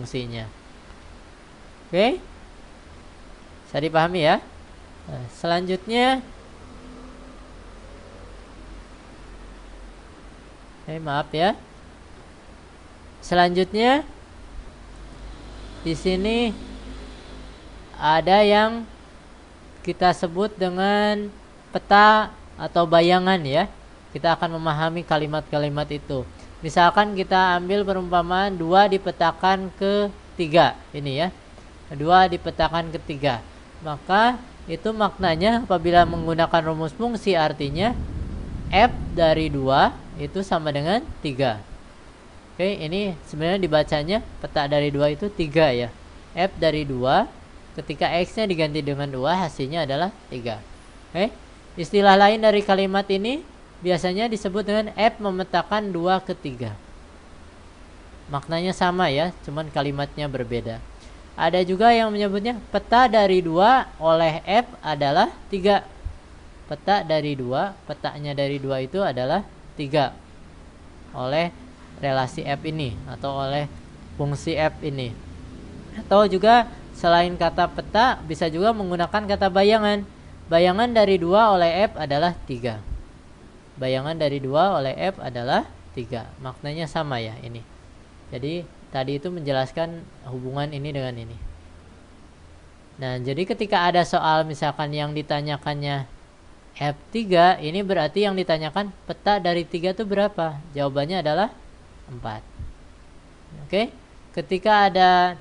fungsinya. Oke? Bisa dipahami ya? Nah, selanjutnya maaf ya. Selanjutnya di sini ada yang kita sebut dengan peta atau bayangan ya. Kita akan memahami kalimat-kalimat itu. Misalkan kita ambil perumpamaan 2 dipetakan ke 3 ini ya. 2 dipetakan ke 3. Maka itu maknanya apabila menggunakan rumus fungsi artinya F dari 2 itu sama dengan 3. Oke, ini sebenarnya dibacanya peta dari 2 itu 3 ya. F dari 2 ketika X-nya diganti dengan 2 hasilnya adalah 3. Oke. Istilah lain dari kalimat ini biasanya disebut dengan F memetakan 2 ke 3. Maknanya sama ya, cuman kalimatnya berbeda. Ada juga yang menyebutnya peta dari 2 oleh F adalah 3. Peta dari 2, petanya dari 2 itu adalah 3 oleh relasi F ini atau oleh fungsi F ini. Atau juga selain kata peta bisa juga menggunakan kata bayangan. Bayangan dari 2 oleh F adalah 3. Bayangan dari 2 oleh F adalah 3. Maknanya sama ya ini. Jadi tadi itu menjelaskan hubungan ini dengan ini. Nah, jadi ketika ada soal misalkan yang ditanyakannya F3, ini berarti yang ditanyakan peta dari 3 itu berapa? Jawabannya adalah 4. Oke? Ketika ada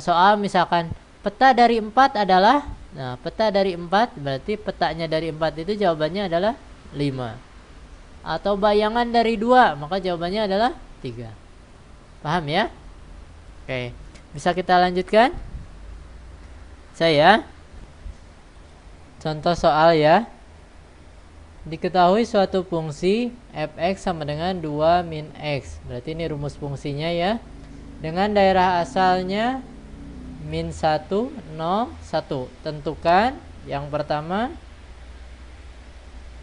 soal misalkan peta dari 4 adalah, nah peta dari 4 berarti petanya dari 4 itu jawabannya adalah 5. Atau bayangan dari 2, maka jawabannya adalah 3. Paham ya? Oke, bisa kita lanjutkan? Saya contoh soal ya. Diketahui suatu fungsi fx sama dengan 2 min x. Berarti ini rumus fungsinya ya. Dengan daerah asalnya min 1, 0, 1. Tentukan yang pertama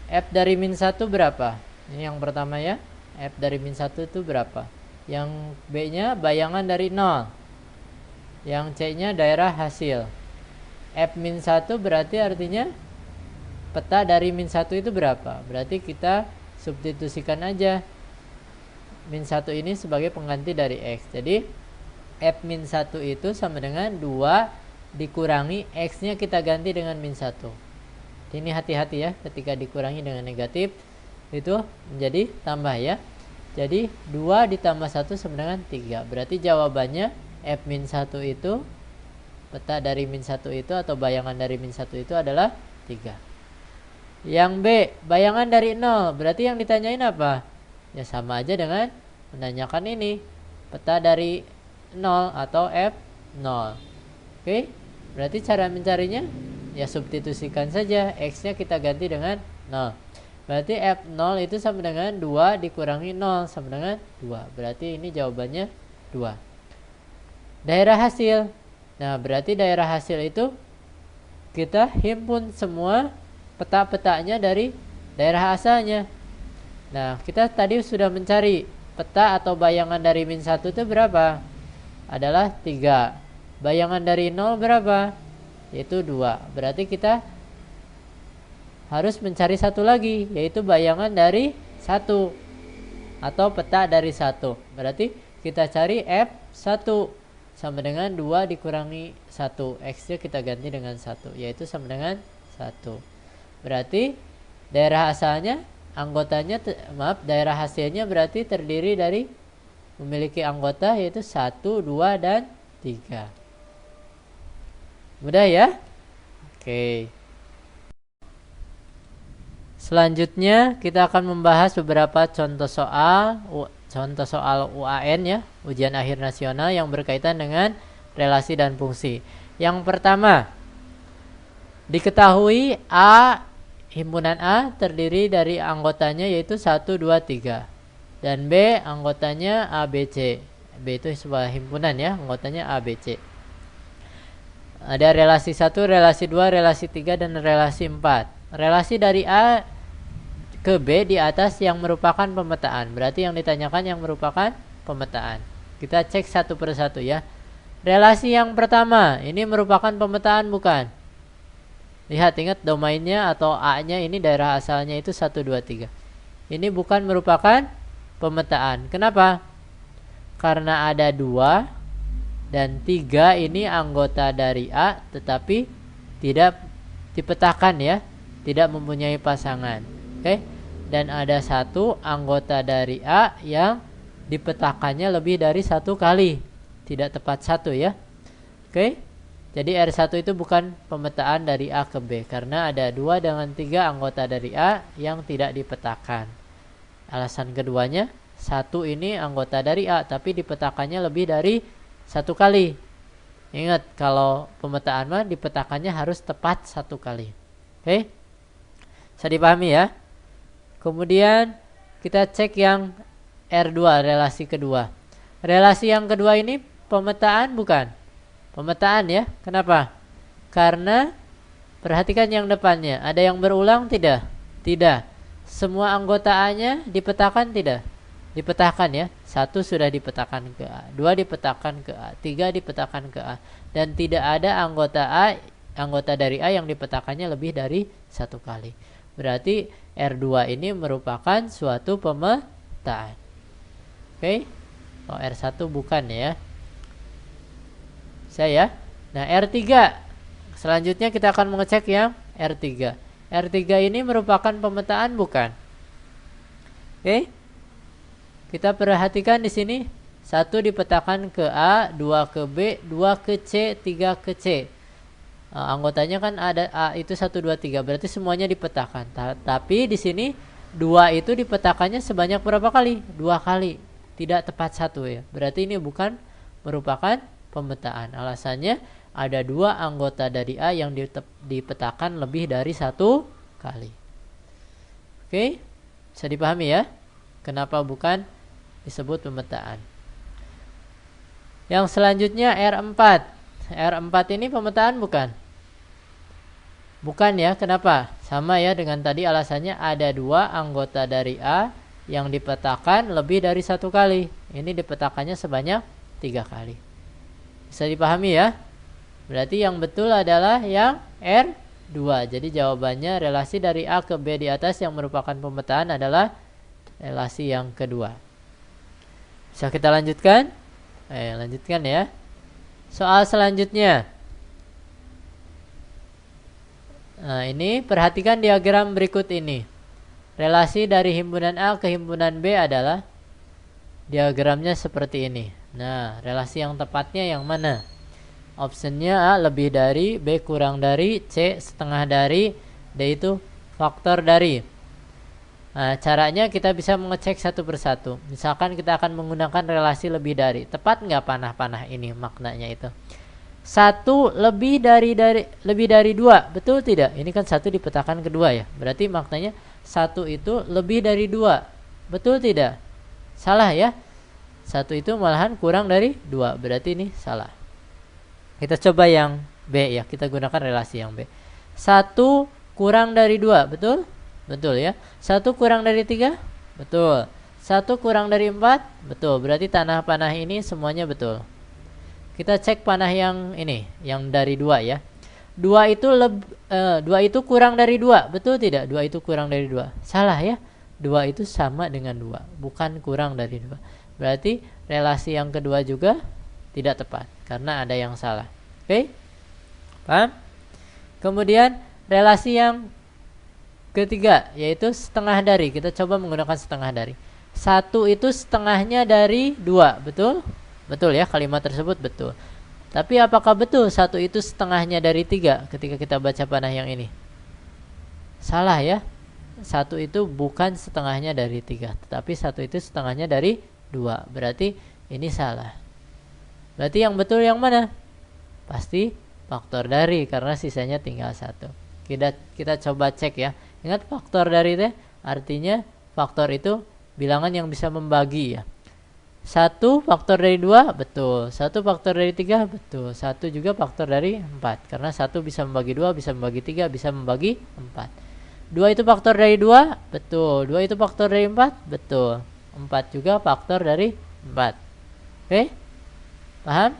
f dari min 1 berapa? Ini yang pertama ya. F dari min 1 itu berapa? Yang B nya bayangan dari 0. Yang C nya daerah hasil. F min 1 berarti artinya peta dari min 1 itu berapa? Berarti kita substitusikan aja min 1 ini sebagai pengganti dari X. Jadi F min 1 itu sama dengan 2 dikurangi X nya kita ganti dengan min 1. Ini hati-hati ya, ketika dikurangi dengan negatif itu menjadi tambah ya. Jadi 2 ditambah 1 sama dengan 3. Berarti jawabannya F min 1 itu, peta dari min 1 itu atau bayangan dari min 1 itu adalah 3. Yang B, bayangan dari 0. Berarti yang ditanyain apa? Ya sama aja dengan menanyakan ini, peta dari 0 atau F0. Oke, berarti cara mencarinya ya substitusikan saja, X nya kita ganti dengan 0. Berarti F0 itu sama dengan 2 dikurangi 0 sama dengan 2. Berarti ini jawabannya 2. Daerah hasil. Nah, berarti daerah hasil itu kita himpun semua peta-petanya dari daerah asalnya. Nah, kita tadi sudah mencari peta atau bayangan dari min 1 itu berapa? Adalah 3. Bayangan dari 0 berapa? Yaitu 2. Berarti kita harus mencari satu lagi, yaitu bayangan dari 1 atau peta dari 1. Berarti kita cari F1 sama dengan 2 dikurangi 1. X nya kita ganti dengan 1, yaitu sama dengan 1. Berarti daerah asalnya, anggotanya, daerah hasilnya berarti terdiri dari memiliki anggota yaitu 1, 2, dan 3. Mudah ya? Oke. Selanjutnya kita akan membahas beberapa contoh soal UAN ya, ujian akhir nasional yang berkaitan dengan relasi dan fungsi. Yang pertama, diketahui A, himpunan A terdiri dari anggotanya yaitu 1, 2, 3. Dan B, anggotanya A, B, C. B itu sebuah himpunan ya, anggotanya A, B, C. Ada relasi 1, relasi 2, relasi 3, dan relasi 4. Relasi dari A ke B di atas yang merupakan pemetaan. Berarti yang ditanyakan yang merupakan pemetaan. Kita cek satu persatu ya. Relasi yang pertama, ini merupakan pemetaan bukan? Lihat, ingat domainnya atau A-nya ini daerah asalnya itu 1, 2, 3. Ini bukan merupakan pemetaan. Kenapa? Karena ada 2 dan 3 ini anggota dari A tetapi tidak dipetakan ya, tidak mempunyai pasangan. Oke? Dan ada 1 anggota dari A yang dipetakannya lebih dari 1 kali. Tidak tepat 1 ya. Oke? Jadi R1 itu bukan pemetaan dari A ke B karena ada 2 dengan 3 anggota dari A yang tidak dipetakan. Alasan keduanya, 1 ini anggota dari A tapi dipetakannya lebih dari 1 kali. Ingat, kalau pemetaan mah dipetakannya harus tepat 1 kali. Oke? Bisa dipahami ya? Kemudian kita cek yang R2, relasi kedua. Relasi yang kedua ini pemetaan bukan? Pemetaan ya. Kenapa? Karena perhatikan yang depannya. Ada yang berulang tidak? Tidak. Semua anggota A-nya dipetakan tidak? Dipetakan ya. 1 sudah dipetakan ke A, 2 dipetakan ke A, 3 dipetakan ke A, dan tidak ada anggota dari A yang dipetakannya lebih dari 1 kali. Berarti R2 ini merupakan suatu pemetaan. Oke? Kalau R1 bukan ya. Saya. Nah, R3. Selanjutnya kita akan mengecek yang R3. R3 ini merupakan pemetaan bukan? Oke? Kita perhatikan di sini 1 dipetakan ke A, 2 ke B, 2 ke C, 3 ke C. Anggotanya kan ada A itu 1, 2, 3. Berarti semuanya dipetakan. Tapi di sini 2 itu dipetakannya sebanyak berapa kali? 2 kali. Tidak tepat 1 ya. Berarti ini bukan merupakan pemetaan. Alasannya ada 2 anggota dari A yang dipetakan lebih dari 1 kali. Oke? Bisa dipahami ya? Kenapa bukan disebut pemetaan? Yang selanjutnya R4. R4 ini pemetaan bukan? Bukan ya. Kenapa? Sama ya dengan tadi, alasannya ada 2 anggota dari A yang dipetakan lebih dari 1 kali. Ini dipetakannya sebanyak 3 kali. Bisa dipahami ya? Berarti yang betul adalah yang R2. Jadi jawabannya relasi dari A ke B di atas yang merupakan pemetaan adalah relasi yang kedua. Bisa kita lanjutkan? Lanjutkan ya. Soal selanjutnya. Nah, ini perhatikan diagram berikut ini. Relasi dari himpunan A ke himpunan B adalah diagramnya seperti ini. Nah, relasi yang tepatnya yang mana? Optionnya A lebih dari, B kurang dari, C setengah dari, D itu faktor dari. Nah, caranya kita bisa mengecek satu persatu. Misalkan kita akan menggunakan relasi lebih dari. Tepat nggak panah-panah ini maknanya itu? 1 lebih dari 2, betul tidak? Ini kan 1 dipetakan kedua ya. Berarti maknanya 1 itu lebih dari 2. Betul tidak? Salah ya. 1 itu malahan kurang dari 2. Berarti ini salah. Kita coba yang B ya. Kita gunakan relasi yang B. 1 kurang dari 2, betul? Betul ya. 1 kurang dari 3? Betul. 1 kurang dari 4? Betul. Berarti tanah panah ini semuanya betul. Kita cek panah yang ini, yang dari 2 ya. 2 itu kurang dari 2, betul tidak? 2 itu kurang dari 2. Salah ya. 2 itu sama dengan 2, bukan kurang dari 2. Berarti relasi yang kedua juga tidak tepat karena ada yang salah. Oke? Paham? Kemudian relasi yang ketiga yaitu setengah dari. Kita coba menggunakan setengah dari. 1 itu setengahnya dari 2, betul? Betul ya, kalimat tersebut betul. Tapi apakah betul 1 itu setengahnya dari 3 ketika kita baca panah yang ini? Salah ya. 1 itu bukan setengahnya dari 3, tetapi 1 itu setengahnya dari 2. Berarti ini salah. Berarti yang betul yang mana? Pasti faktor dari, karena sisanya tinggal 1. Kita coba cek ya. Ingat, faktor dari itu artinya faktor itu bilangan yang bisa membagi ya. 1 faktor dari 2, betul. 1 faktor dari 3, betul. 1 juga faktor dari 4. Karena 1 bisa membagi 2, bisa membagi 3, bisa membagi 4. 2 itu faktor dari 2, betul. 2 itu faktor dari 4, betul. 4 juga faktor dari 4. Oke? Paham?